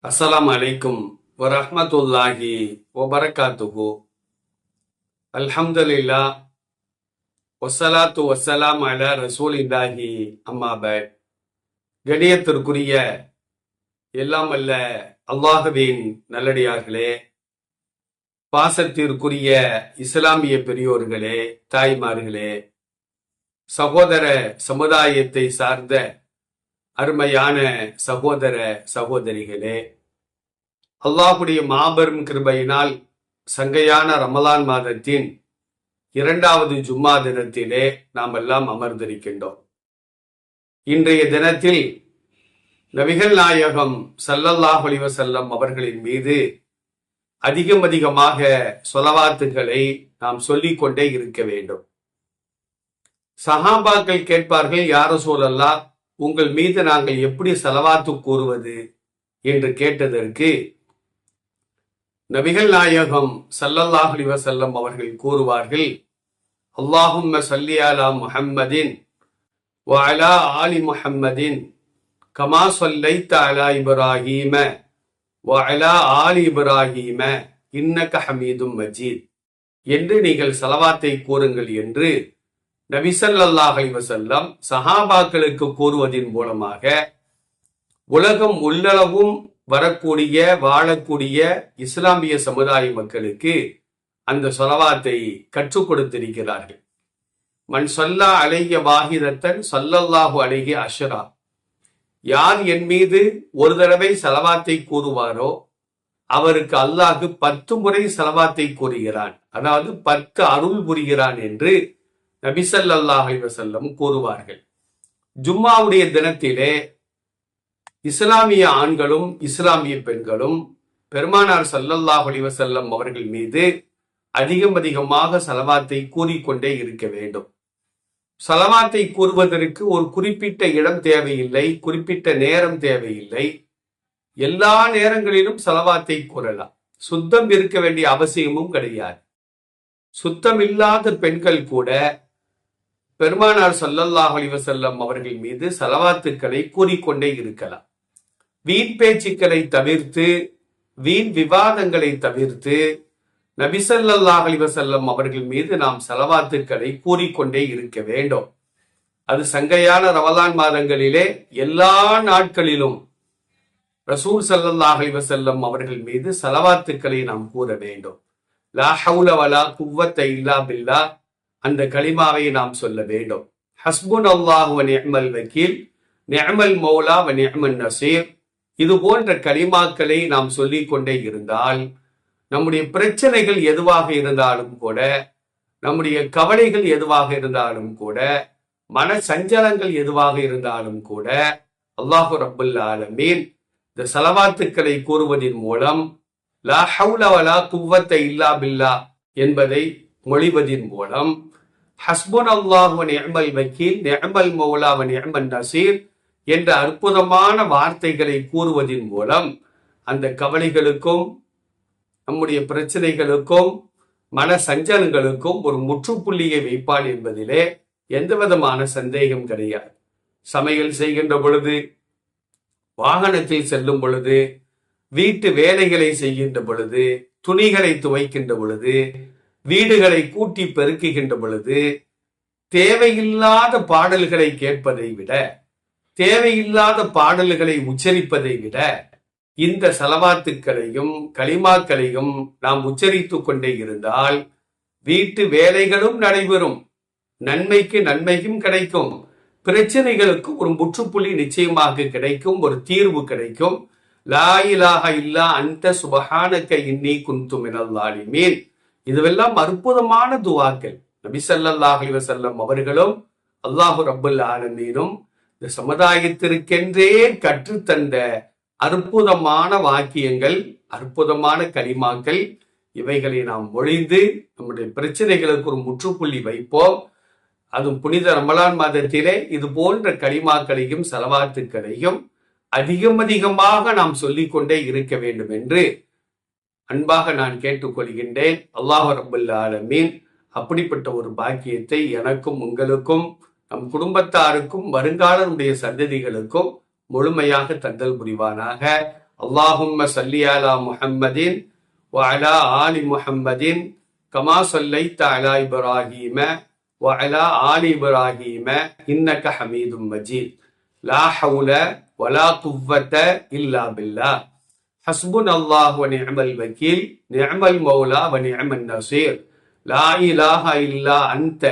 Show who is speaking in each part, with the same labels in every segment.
Speaker 1: அஸ்ஸலாமு அலைக்கும் வரஹ்மத்துல்லாஹி வபரகாத்துஹு. அல்ஹம்துலில்லாஹ் வஸ்ஸலாத்து வஸ்ஸலாம் அலா ரசூலில்லாஹி அம்மா பஅத். கணியத்திற்குரிய எல்லாம் அல்ல அல்லாஹ்வின் நல்லடியார்களே, பாசத்திற்குரிய இஸ்லாமிய பெரியோர்களே, தாய்மார்களே, சகோதர சமுதாயத்தை சார்ந்த அருமையான சகோதர சகோதரிகளே, அல்லாஹுடைய மாபெரும் கிருபையினால் சங்கையான ரமலான் மாதத்தின் 2வது ஜும்மா தினத்திலே நாம் எல்லாம் அமர்ந்திருக்கின்றோம். இன்றைய தினத்தில் நபிகள் நாயகம் ஸல்லல்லாஹு அலைஹி வஸல்லம் அவர்களின் மீது அதிகமாக ஸலவாத்துகளை நாம் சொல்லிக் கொண்டே இருக்க வேண்டும். சஹாபாக்கள் கேட்பார்கள், யா ரசூலல்லாஹ், உங்கள் மீது நாங்கள் எப்படி ஸலவாத்து கூறுவது என்று கேட்டதற்கு நபிகள் நாயகம் ஸல்லல்லாஹு அலைஹி வஸல்லம் அவர்கள் கூறுவார்கள், அல்லாஹும்ம ஸல்லி அலா முஹம்மதின் வ அலா ஆலி முஹம்மதின் கமா ஸல்லைத அலா இப்ராஹீம வ அலா ஆலி இப்ராஹீம இன்னக ஹமீதும் மஜீத் என்று நீங்கள் ஸலவாத்தை கூறுங்கள் என்று நபி ஸல்லல்லாஹு அலைஹி வஸல்லம் சஹாபாக்களுக்கு கூறுவதின் மூலமாக உலகம் உள்ளளவும் வரக்கூடிய வாழக்கூடிய இஸ்லாமிய சமுதாய மக்களுக்கு அந்த ஸலவாத்தை கற்றுக் கொடுத்திருக்கிறார்கள். மன் ஸல்லா அலைஹி வாஹிதத்தன் ஸல்லல்லாஹு அலைஹி அஷ்ரா, யார் என் மீது ஒரு தடவை ஸலவாத்தை கூறுவாரோ அவருக்கு அல்லாஹ் 10 முறை ஸலவாத்தை கூறுகிறான், அதாவது 10 அருள் புரிகிறான் என்று நபி ஸல்லல்லாஹு அலைஹி வஸல்லம் கூறுவார்கள். ஜும்மாவுடைய தினத்திலே இஸ்லாமிய ஆண்களும் இஸ்லாமிய பெண்களும் பெருமானார் ஸல்லல்லாஹு அலைஹி வஸல்லம் அவர்கள் மீது அதிகமாக ஸலவாத்தை கூறிக்கொண்டே இருக்க வேண்டும். ஸலவாத்தை கூறுவதற்கு ஒரு குறிப்பிட்ட இடம் தேவையில்லை, குறிப்பிட்ட நேரம் தேவையில்லை. எல்லா நேரங்களிலும் ஸலவாத்தை கூறலாம். சுத்தம் இருக்க வேண்டிய அவசியமும் கிடையாது. சுத்தம் இல்லாத பெண்கள் கூட பெருமானார் ஸல்லல்லாஹு அலைஹி வஸல்லம் அவர்கள் மீது ஸலவாத்துக்களை கூறிக்கொண்டே இருக்கலாம். வீண் பேச்சுக்களை தவிர்த்து, வீண் விவாதங்களை தவிர்த்து நபி ஸல்லல்லாஹு அலைஹி வஸல்லம் அவர்கள் மீது நாம் ஸலவாத்துக்களை கூறிக்கொண்டே இருக்க வேண்டும். அது சங்கையான ரமலான் மாதங்களிலே எல்லா நாட்களிலும் ரசூல் ஸல்லல்லாஹு அலைஹி வஸல்லம் அவர்கள் மீது ஸலவாத்துக்களை நாம் கூற வேண்டும். லா ஹவுல வலா குவ்வத்த இல்லா பில்லாஹ், அந்த கலிமாவை நாம் சொல்ல வேண்டும். ஹஸ்புனல்லாஹு வ நிஅமல் வக்கீல், நிஅமல் மௌலா வ நிஅமன் நசீர், இது போன்ற கலிமாக்களை நாம் சொல்லிக் கொண்டே இருந்தால் நம்முடைய பிரச்சனைகள் எதுவாக இருந்தாலும் கூட, நம்முடைய கவலைகள் எதுவாக இருந்தாலும் கூட, மன சஞ்சலங்கள் எதுவாக இருந்தாலும் கூட, அல்லாஹு ரப்புல் ஆலமீன் இந்த ஸலவாத்துக்களை கூறுவதன் மூலம் லா ஹவுல வலா குவ்வத்த இல்லா பில்லாஹ் என்பதை மொழிவதின் மூலம் ஹஸ்புனல்லாஹு வ நிஅமல் வக்கீல், நிஅமல் மௌலா வ நிஅமன் நசீர் என்ற அற்புதமான வார்த்தைகளை கூறுவதன் மூலம் அந்த கவலைகளுக்கும் நம்முடைய பிரச்சனைகளுக்கும் மன சஞ்சலங்களுக்கும் ஒரு முற்றுப்புள்ளியை வைப்பான் என்பதிலே எந்த விதமான சந்தேகம் கிடையாது. சமையல் செய்கின்ற பொழுது, வாகனத்தில் செல்லும் பொழுது, வீட்டு வேலைகளை செய்கின்ற பொழுது, துணிகளை துவைக்கின்ற பொழுது, வீடுகளை கூட்டி பெருக்குகின்ற பொழுது, தேவையில்லாத பாடல்களை கேட்பதை விட, தேவையில்லாத பாடல்களை உச்சரிப்பதை விட இந்த ஸலவாத்துக்களையும் கலிமாக்களையும் நாம் உச்சரித்துக் கொண்டே இருந்தால் வீட்டு வேலைகளும் நடைபெறும், நன்மைக்கு நன்மையும் கிடைக்கும், பிரச்சனைகளுக்கு ஒரு முற்றுப்புள்ளி நிச்சயமாக கிடைக்கும், ஒரு தீர்வு கிடைக்கும். லா இலாஹ இல்லா அன்த சுப்ஹானக இன்னி குன்து மினல் ஸாலிமீன், இதுவெல்லாம் அற்புதமான துஆக்கள். நபி ஸல்லல்லாஹு அலைஹி வஸல்லம் அவர்களும் அல்லாஹு ரப்புல் ஆலமீனும் இந்த சமுதாயத்திற்கென்றே கற்றுத்தந்த அற்புதமான வாக்கியங்கள், அற்புதமான கலிமாக்கள். இவைகளை நாம் மொழிந்து நம்முடைய பிரச்சனைகளுக்கு ஒரு முற்றுப்புள்ளி வைப்போம். அதுவும் புனித ரமலான் மாதத்திலே இது போன்ற கலிமாக்களையும் ஸலவாத்துக்களையும் அதிகமாக நாம் சொல்லிக்கொண்டே இருக்க வேண்டும் என்று அன்பாக நான் கேட்டுக்கொள்கின்றேன். அல்லாஹ் ரப்புல் ஆலமீன் அப்படிப்பட்ட ஒரு பாக்கியத்தை எனக்கும் உங்களுக்கும் நம் குடும்பத்தாருக்கும் வருங்கால நம்முடைய சந்ததிகளுக்கும் முழுமையாக தந்தல் புரிவானாக. அல்லாஹும்ம சல்லி அலா முஹம்மதின் வ அலா ஆலி முஹம்மதின் கமா ஸல்லைத அலா இப்ராஹீம வ அலா ஆலி இப்ராஹீம இன்னக ஹமீதும் மஜீத். லா ஹவுல வலா குவ்வத இல்லா பில்லாஹ். ஹஸ்புனல்லாஹு வ நிஅமல் வக்கீல், நிஅமல் மௌலா வ நிஅமன் நஸீர். லா இலாஹா இல்லா அன்த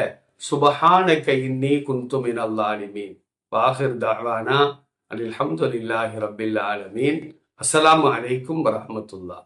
Speaker 1: சுபஹானக இன்னி குன்து மினல் ஸாலிமீன். வாஹிர் தஅவானா அல்ஹம்துலில்லாஹி ரப்பில் ஆலமீன். அஸ்ஸலாமு அலைக்கும் வரஹ்மத்துல்லாஹ்.